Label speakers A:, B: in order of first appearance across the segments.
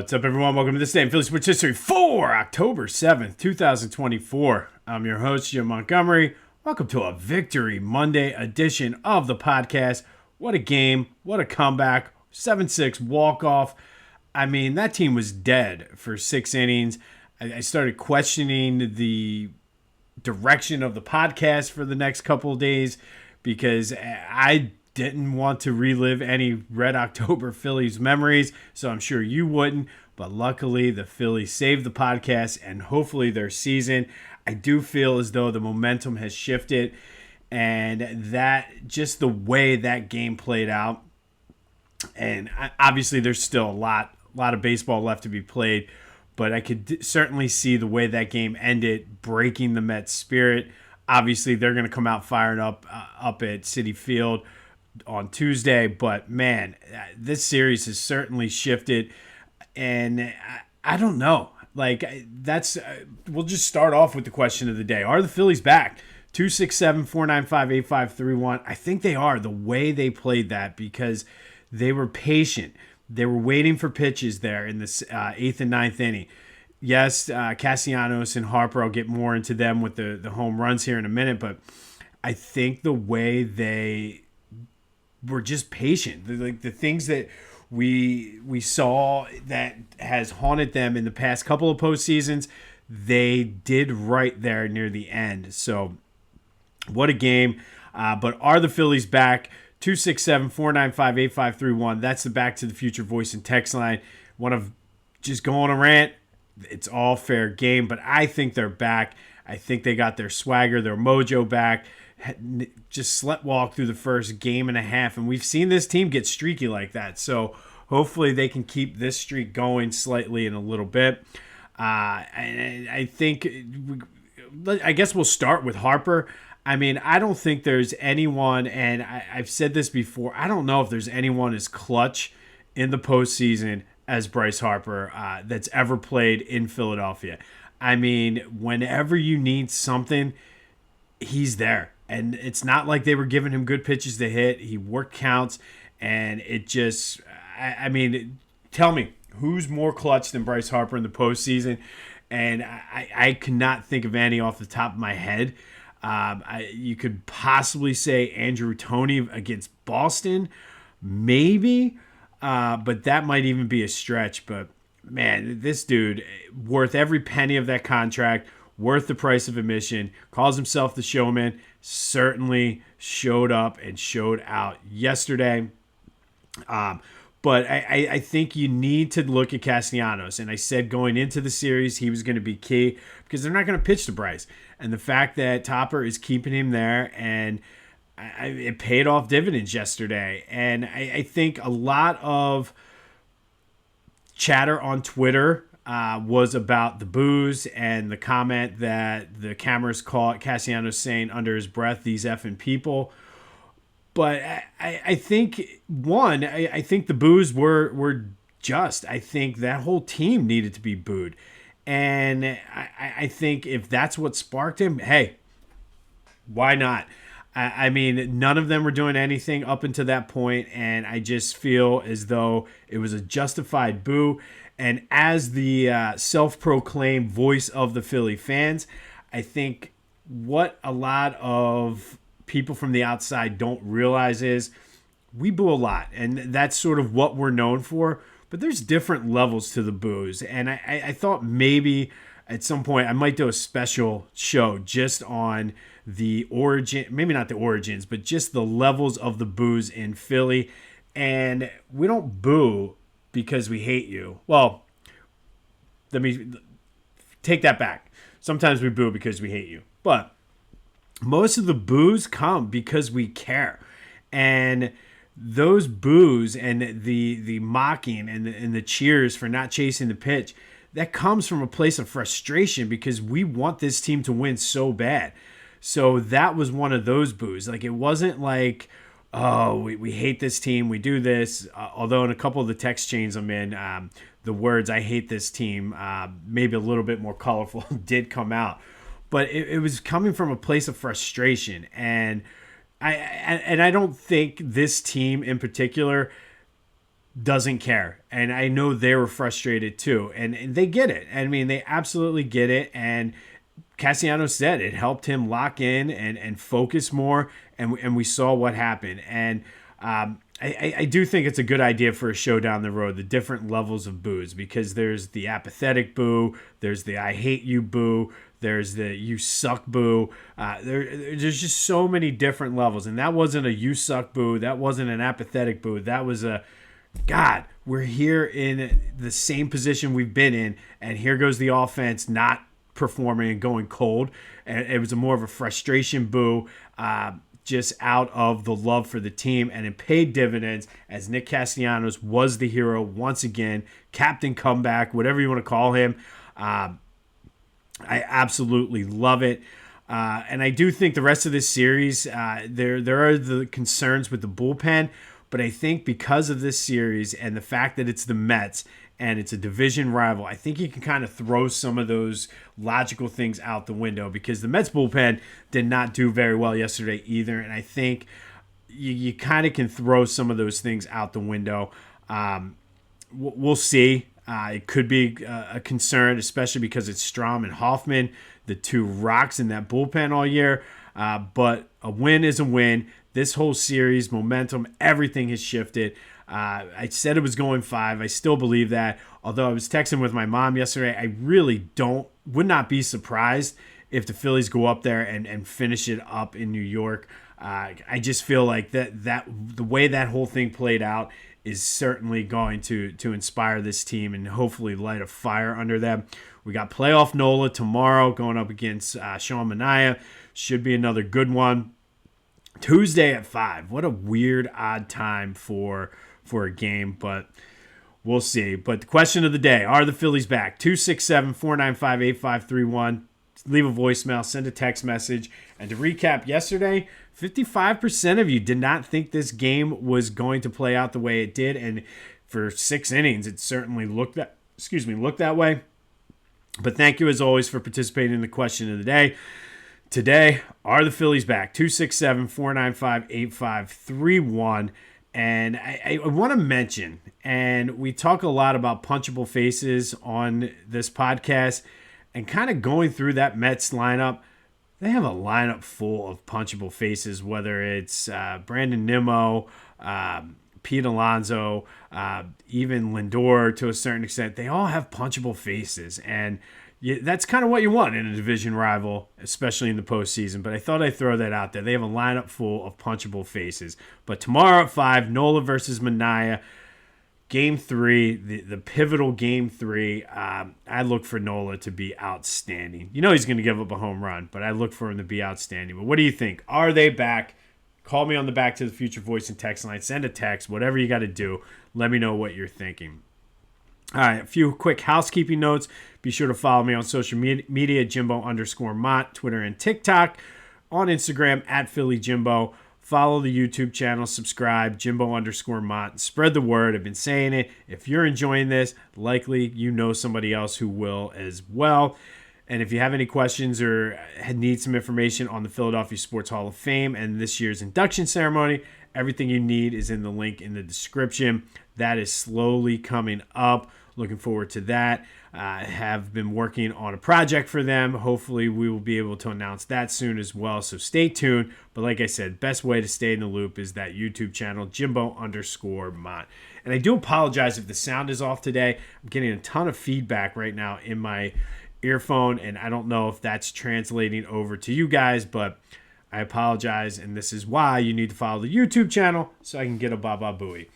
A: What's up, everyone? Welcome to This Day in Philly Sports History for October 7th, 2024. I'm your host, Jim Montgomery. Welcome to a Victory Monday edition of the podcast. What a game. What a comeback. 7-6 walk-off. I mean, that team was dead for 6 innings. I started questioning the direction of the podcast for the next couple of days because I didn't want to relive any Red October Phillies memories, so I'm sure you wouldn't. But luckily, the Phillies saved the podcast and hopefully their season. I do feel as though the momentum has shifted, and that just the way that game played out. And obviously, there's still a lot of baseball left to be played, but I could certainly see the way that game ended, breaking the Mets' spirit. Obviously, they're going to come out firing up at Citi Field on Tuesday, but man, this series has certainly shifted, and I don't know. Like, we'll just start off with the question of the day. Are the Phillies back? 267-495-8531. I think they are, the way they played that, because they were patient. They were waiting for pitches there in this 8th and 9th inning. Yes, Castellanos and Harper, I'll get more into them with the home runs here in a minute, but I think the way they were just patient. Like the things that we saw that has haunted them in the past couple of postseasons, they did right there near the end. So what a game. But are the Phillies back? 267-495-8531. That's the Back to the Future voice and text line. One of just going a rant. It's all fair game, but I think they're back. I think they got their swagger, their mojo back. Just sleptwalk through the first game and a half, and we've seen this team get streaky like that. So hopefully they can keep this streak going slightly in a little bit. I think, I guess we'll start with Harper. I mean, I don't think there's anyone, and I've said this before, I don't know if there's anyone as clutch in the postseason as Bryce Harper that's ever played in Philadelphia. I mean, whenever you need something, he's there. And it's not like they were giving him good pitches to hit. He worked counts, and it just, I mean, tell me, who's more clutch than Bryce Harper in the postseason? And I cannot think of any off the top of my head. You could possibly say Andrew Toney against Boston, maybe, but that might even be a stretch. But, man, this dude, worth every penny of that contract, worth the price of admission, calls himself the showman, certainly showed up and showed out yesterday. But I think you need to look at Castellanos. And I said going into the series he was going to be key because they're not going to pitch to Bryce. And the fact that Topper is keeping him there, and it paid off dividends yesterday. And I think a lot of chatter on Twitter was about the boos and the comment that the cameras caught Castellanos saying under his breath, "These effing people." But I think, I think the boos were just. I think that whole team needed to be booed. And I think if that's what sparked him, hey, why not? I mean, none of them were doing anything up until that point, and I just feel as though it was a justified boo. And as the self-proclaimed voice of the Philly fans, I think what a lot of people from the outside don't realize is we boo a lot, and that's sort of what we're known for. But there's different levels to the boos, and I thought maybe at some point I might do a special show just on the origin, maybe not the origins, but just the levels of the boos in Philly. And we don't boo because we hate you. Well, let me take that back. Sometimes we boo because we hate you. But most of the boos come because we care. And those boos and the mocking and the cheers for not chasing the pitch, that comes from a place of frustration because we want this team to win so bad. So that was one of those boos. Like, it wasn't like, oh, we hate this team, we do this. Although in a couple of the text chains I'm in, the words "I hate this team," maybe a little bit more colorful, did come out. But it was coming from a place of frustration. And I don't think this team in particular doesn't care. And I know they were frustrated too. And they get it. I mean, they absolutely get it. And Castellanos said it helped him lock in and focus more. And we saw what happened. And I do think it's a good idea for a show down the road, the different levels of boos, because there's the apathetic boo, there's the I hate you boo, there's the you suck boo. There's just so many different levels. And that wasn't a you suck boo. That wasn't an apathetic boo. That was a, God, we're here in the same position we've been in, and here goes the offense not performing and going cold. And it was more of a frustration boo, just out of the love for the team, and it paid dividends as Nick Castellanos was the hero once again, Captain Comeback, whatever you want to call him. I absolutely love it. And I do think the rest of this series, there are the concerns with the bullpen, but I think because of this series and the fact that it's the Mets and it's a division rival, I think you can kind of throw some of those logical things out the window, because the Mets bullpen did not do very well yesterday either. And I think you kind of can throw some of those things out the window. We'll see. It could be a concern, especially because it's Strom and Hoffman, the two rocks in that bullpen all year. But a win is a win. This whole series, momentum, everything has shifted. I said it was going 5. I still believe that. Although I was texting with my mom yesterday, I really would not be surprised if the Phillies go up there and finish it up in New York. I just feel like that the way that whole thing played out is certainly going to inspire this team and hopefully light a fire under them. We got playoff Nola tomorrow going up against Sean Manaea. Should be another good one. Tuesday at 5. What a weird, odd time for a game, but we'll see. But the question of the day, are the Phillies back? 267-495-8531. Leave a voicemail, send a text message. And to recap yesterday, 55% of you did not think this game was going to play out the way it did. And for 6 innings, it certainly looked that way. But thank you as always for participating in the question of the day. Today, are the Phillies back? 267-495-8531. And I want to mention, and we talk a lot about punchable faces on this podcast, and kind of going through that Mets lineup, they have a lineup full of punchable faces, whether it's Brandon Nimmo, Pete Alonso, even Lindor to a certain extent. They all have punchable faces, and that's kind of what you want in a division rival, especially in the postseason. But I thought I'd throw that out there. They have a lineup full of punchable faces. But tomorrow at 5, Nola versus Manaea. Game 3, the pivotal Game 3. I look for Nola to be outstanding. You know he's going to give up a home run, but I look for him to be outstanding. But what do you think? Are they back? Call me on the Back to the Future voice and text line. Send a text, whatever you got to do. Let me know what you're thinking. All right, a few quick housekeeping notes. Be sure to follow me on social media, Jimbo_Mott, Twitter and TikTok. On Instagram, at PhillyJimbo. Follow the YouTube channel, subscribe, Jimbo_Mott. Spread the word. I've been saying it. If you're enjoying this, likely you know somebody else who will as well. And if you have any questions or need some information on the Philadelphia Sports Hall of Fame and this year's induction ceremony, everything you need is in the link in the description. That is slowly coming up. Looking forward to that. I have been working on a project for them. Hopefully we will be able to announce that soon as well. So stay tuned. But like I said, best way to stay in the loop is that YouTube channel, Jimbo_Mott. And I do apologize if the sound is off today. I'm getting a ton of feedback right now in my earphone, and I don't know if that's translating over to you guys, but I apologize. And this is why you need to follow the YouTube channel so I can get a Baba Booey.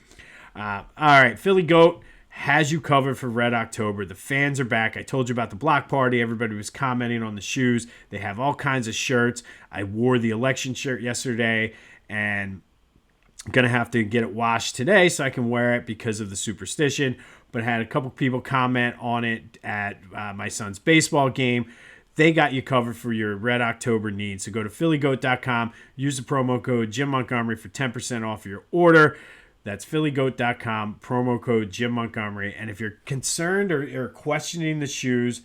A: All right, Philly Goat has you covered for Red October. The fans are back. I told you about the block party. Everybody was commenting on the shoes. They have all kinds of shirts. I wore the election shirt yesterday, and I'm going to have to get it washed today so I can wear it because of the superstition. But I had a couple people comment on it at my son's baseball game. They got you covered for your Red October needs. So go to phillygoat.com. Use the promo code Jim Montgomery for 10% off your order. That's phillygoat.com, promo code Jim Montgomery. And if you're concerned or questioning the shoes,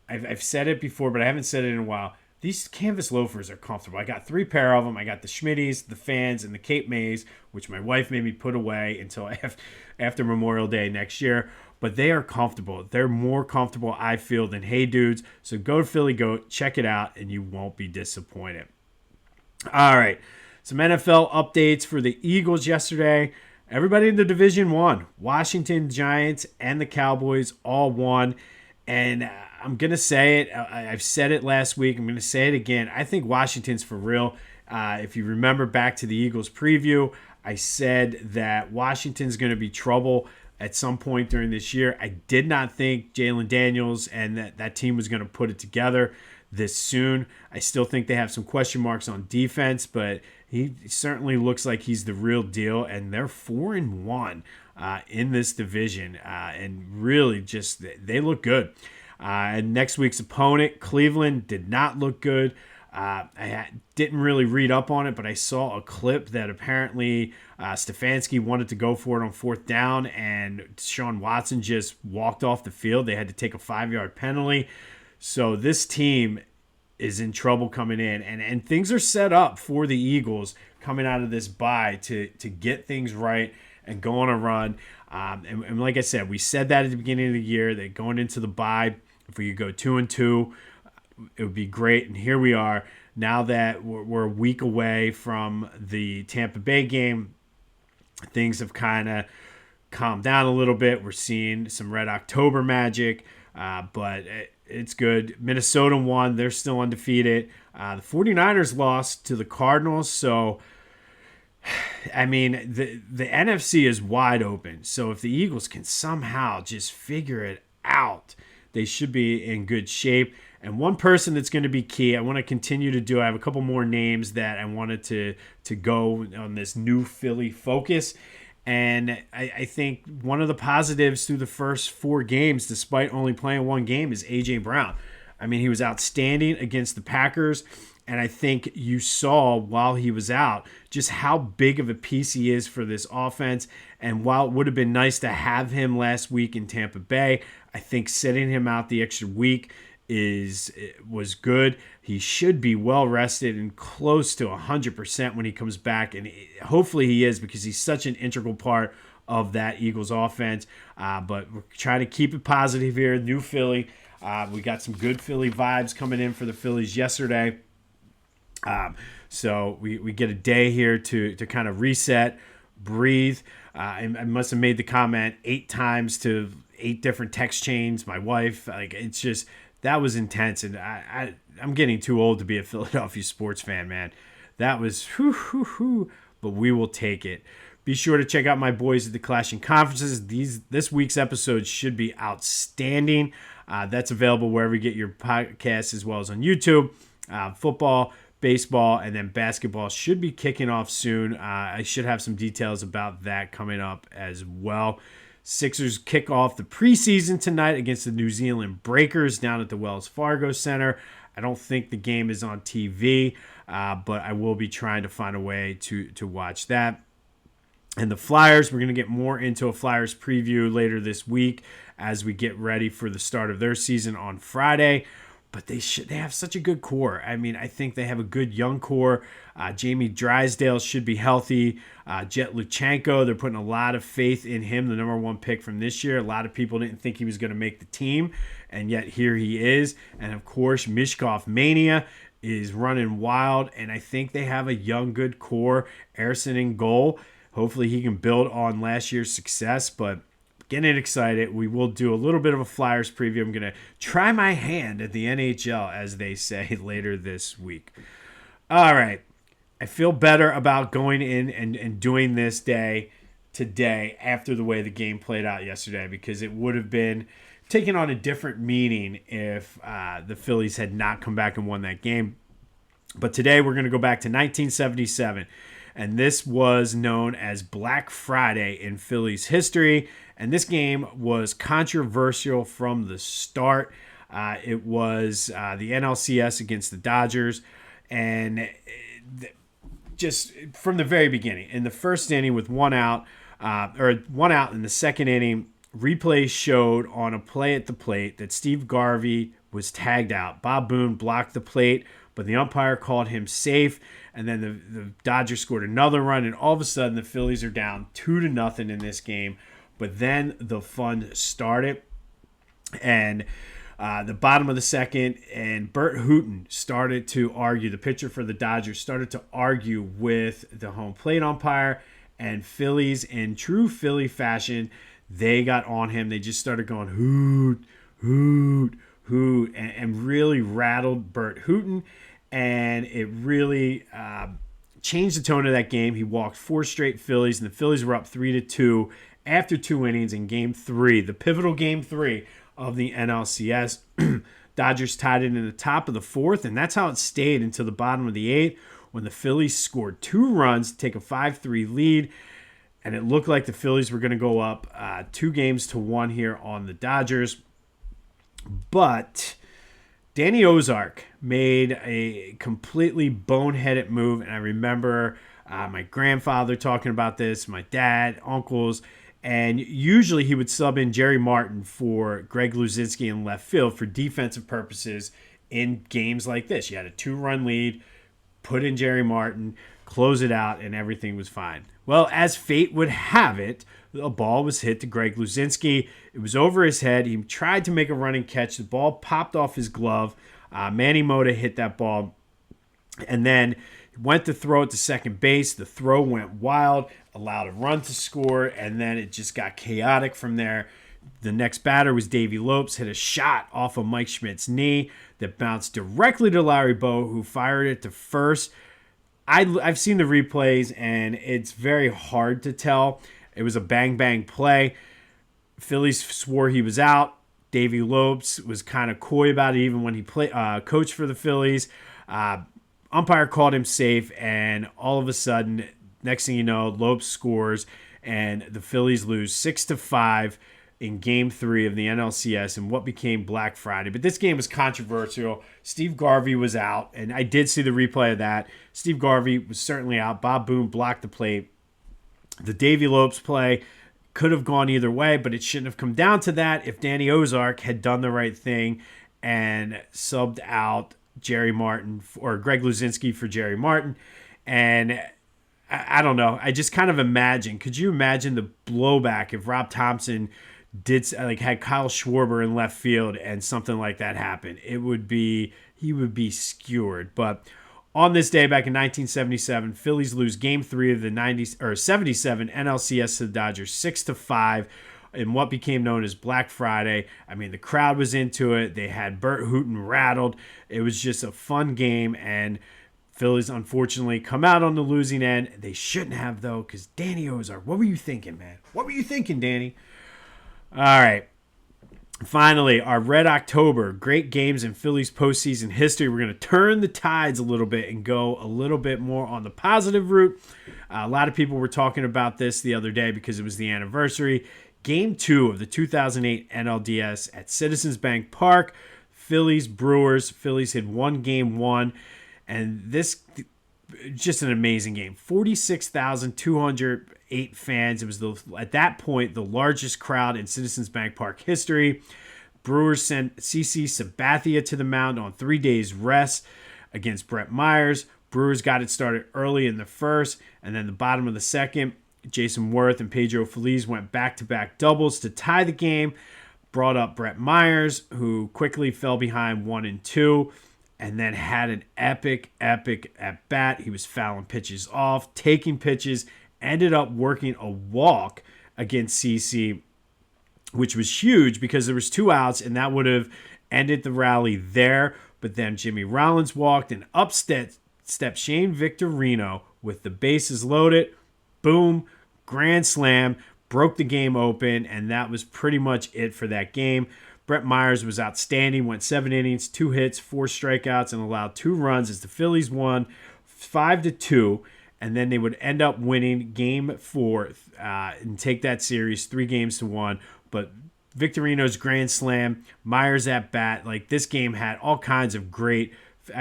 A: I've said it before, but I haven't said it in a while. these canvas loafers are comfortable. I got 3 pair of them. I got the Schmitties, the Fans, and the Cape Mays, which my wife made me put away until after Memorial Day next year. But they are comfortable. They're more comfortable, I feel, than Hey Dudes. So go to Philly Goat, check it out, and you won't be disappointed. All right, some NFL updates for the Eagles yesterday. Everybody in the division won. Washington Giants and the Cowboys all won. And I'm going to say it. I've said it last week. I'm going to say it again. I think Washington's for real. If you remember back to the Eagles preview, I said that Washington's going to be trouble at some point during this year. I did not think Jalen Daniels and that team was going to put it together this soon. I still think they have some question marks on defense, but he certainly looks like he's the real deal, and they're 4-1 in this division, and really just they look good. And next week's opponent, Cleveland, did not look good. Didn't really read up on it, but I saw a clip that apparently Stefanski wanted to go for it on 4th down, and Deshaun Watson just walked off the field. They had to take a 5-yard penalty. So this team is in trouble coming in, and things are set up for the Eagles coming out of this bye to get things right and go on a run. And like I said, we said that at the beginning of the year, that going into the bye, if we could go 2-2, it would be great. And here we are. Now that we're a week away from the Tampa Bay game, things have kind of calmed down a little bit. We're seeing some Red October magic, but it's good. Minnesota won. They're still undefeated. The 49ers lost to the Cardinals. So, I mean, the NFC is wide open. So if the Eagles can somehow just figure it out, they should be in good shape. And one person that's going to be key, I want to continue to do, I have a couple more names that I wanted to go on this new Philly focus. And I think one of the positives through the first 4 games, despite only playing 1 game, is A.J. Brown. I mean, he was outstanding against the Packers. And I think you saw while he was out just how big of a piece he is for this offense. And while it would have been nice to have him last week in Tampa Bay, I think sitting him out the extra week was good. He should be well rested and close to 100% when he comes back, and hopefully he is, because he's such an integral part of that Eagles offense. But we're trying to keep it positive here. New Philly. We got some good Philly vibes coming in for the Phillies yesterday. So we get a day here to kind of reset, breathe. I must have made the comment 8 times to 8 different text chains. My wife, it's just, that was intense. And I'm getting too old to be a Philadelphia sports fan, man. That was but we will take it. Be sure to check out my boys at the Clashing Conferences. This week's episode should be outstanding. That's available wherever you get your podcasts, as well as on YouTube. Football, baseball, and then basketball should be kicking off soon. I should have some details about that coming up as well. Sixers kick off the preseason tonight against the New Zealand Breakers down at the Wells Fargo Center. I don't think the game is on TV, but I will be trying to find a way to watch that. And the Flyers, we're going to get more into a Flyers preview later this week as we get ready for the start of their season on Friday. But they have such a good core. I mean, I think they have a good young core. Jamie Drysdale should be healthy. Jet Luchenko, they're putting a lot of faith in him, the number 1 pick from this year. A lot of people didn't think he was going to make the team, and yet here he is. And, of course, Mishkov Mania is running wild, and I think they have a young, good core. Erson in goal. Hopefully he can build on last year's success, but getting excited. We will do a little bit of a Flyers preview. I'm going to try my hand at the NHL, as they say, later this week. All right. I feel better about going in and doing this day today after the way the game played out yesterday, because it would have been taking on a different meaning if the Phillies had not come back and won that game. But today we're going to go back to 1977, and this was known as Black Friday in Phillies history. And this game was controversial from the start. It was the NLCS against the Dodgers. And just from the very beginning, in the first inning with 1 out, in the second inning, replays showed on a play at the plate that Steve Garvey was tagged out. Bob Boone blocked the plate, but the umpire called him safe. And then the Dodgers scored another run, and all of a sudden the Phillies are down 2-0 in this game. But then the fun started, and the bottom of the second, and Bert Hooton started to argue. The pitcher for the Dodgers started to argue with the home plate umpire, and Phillies, in true Philly fashion, they got on him. They just started going hoot, hoot, hoot, and really rattled Bert Hooton. And it really changed the tone of that game. He walked 4 straight Phillies, and the Phillies were up 3-2 after 2 innings in Game 3, the pivotal Game 3 of the NLCS. Dodgers tied it in the top of the 4th, and that's how it stayed until the bottom of the 8th, when the Phillies scored 2 runs to take a 5-3 lead, and it looked like the Phillies were going to go up 2-1 here on the Dodgers. But Danny Ozark made a completely boneheaded move, and I remember my grandfather talking about this, my dad, uncles, and usually he would sub in Jerry Martin for Greg Luzinski in left field for defensive purposes in games like this. You had a 2-run lead, put in Jerry Martin, close it out, and everything was fine. Well, as fate would have it, a ball was hit to Greg Luzinski. It was over his head. He tried to make a running catch. The ball popped off his glove. Manny Mota hit that ball, and then went to throw it to second base. The throw went wild, allowed a run to score, and then it just got chaotic from there. The next batter was Davey Lopes, hit a shot off of Mike Schmidt's knee that bounced directly to Larry Bowe, who fired it to first. I've seen the replays, and it's very hard to tell. It was a bang-bang play. Phillies swore he was out. Davey Lopes was kind of coy about it even when he coached for the Phillies. Umpire called him safe, and all of a sudden, next thing you know, Lopes scores, and the Phillies lose 6-5 in Game 3 of the NLCS in what became Black Friday. But this game was controversial. Steve Garvey was out, and I did see the replay of that. Steve Garvey was certainly out. Bob Boone blocked the plate. The Davey Lopes play could have gone either way, but it shouldn't have come down to that if Danny Ozark had done the right thing and subbed out Jerry Martin or Greg Luzinski for Jerry Martin. And I don't know. I just kind of imagine. Could you imagine the blowback if Rob Thompson had Kyle Schwarber in left field and something like that happened? He would be skewered. But on this day back in 1977, Phillies lose Game 3 of the 77 NLCS to the Dodgers 6-5 in what became known as Black Friday. I mean, the crowd was into it. They had Bert Hooton rattled. It was just a fun game, and Phillies unfortunately come out on the losing end. They shouldn't have, though, because Danny Ozark, what were you thinking, man? What were you thinking, Danny? All right. Finally, our Red October, great games in Phillies postseason history. We're going to turn the tides a little bit and go a little bit more on the positive route. A lot of people were talking about this the other day because it was the anniversary. Game 2 of the 2008 NLDS at Citizens Bank Park. Phillies-Brewers. Phillies had won Game 1. And this, just an amazing game. 46,208 fans. It was, at that point, the largest crowd in Citizens Bank Park history. Brewers sent CC Sabathia to the mound on 3 days rest against Brett Myers. Brewers got it started early in the first, and then the bottom of the second, Jason Worth and Pedro Feliz went back-to-back doubles to tie the game. Brought up Brett Myers, who quickly fell behind 1-2. And then had an epic at-bat. He was fouling pitches off, taking pitches, ended up working a walk against CC, which was huge because there was 2 outs, and that would have ended the rally there. But then Jimmy Rollins walked, and up stepped Shane Victorino with the bases loaded. Boom, grand slam, broke the game open, and that was pretty much it for that game. Brett Myers was outstanding, went 7 innings, 2 hits, 4 strikeouts, and allowed 2 runs as the Phillies won 5-2, and then they would end up winning Game 4 and take that series 3-1. But Victorino's grand slam, Myers at bat, like this game had all kinds of great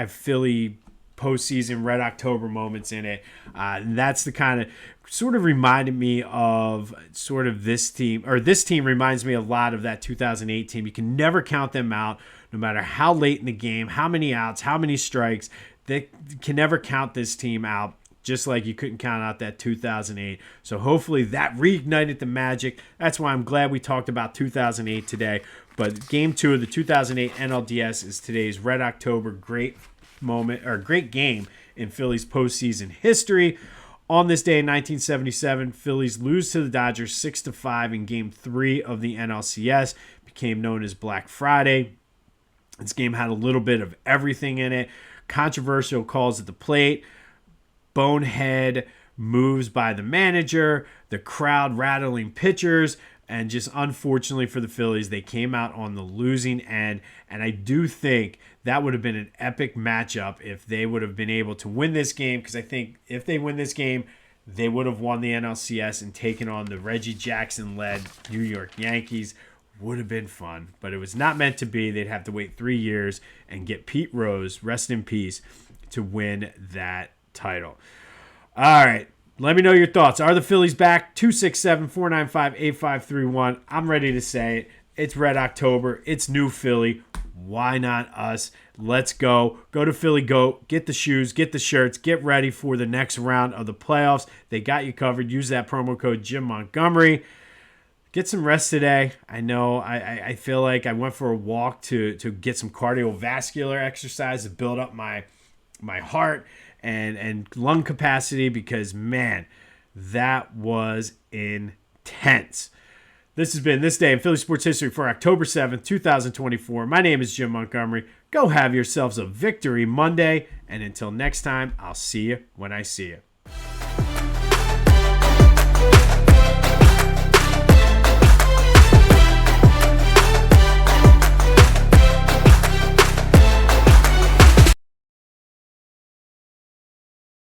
A: Philly postseason Red October moments in it. And that's the kind of sort of reminded me of sort of this team, or this team reminds me a lot of that 2008 team. You can never count them out. no matter how late in the game, how many outs, how many strikes. They can never count this team out, just like you couldn't count out that 2008. So hopefully that reignited the magic. That's why I'm glad we talked about 2008 today. But Game 2 of the 2008 NLDS is today's Red October great game in Phillies postseason history. On this day in 1977, Phillies lose to the Dodgers 6-5 in Game 3 of the NLCS. Became known as Black Friday. This game had a little bit of everything in it. Controversial calls at the plate, bonehead moves by the manager, the crowd rattling pitchers, and just unfortunately for the Phillies, they came out on the losing end. And I do think that would have been an epic matchup if they would have been able to win this game, because I think if they win this game, they would have won the NLCS and taken on the Reggie Jackson-led New York Yankees. Would have been fun, but it was not meant to be. They'd have to wait 3 years and get Pete Rose, rest in peace, to win that title. All right, let me know your thoughts. Are the Phillies back? 267-495-8531. I'm ready to say it. It's Red October. It's new Philly. Why not us? Let's go. Go to Philly Goat. Get the shoes. Get the shirts. Get ready for the next round of the playoffs. They got you covered. Use that promo code Jim Montgomery. Get some rest today. I know I feel like I went for a walk to get some cardiovascular exercise to build up my heart and lung capacity, because, man, that was intense. This has been This Day in Philly Sports History for October 7th, 2024. My name is Jim Montgomery. Go have yourselves a victory Monday. And until next time, I'll see you when I see you.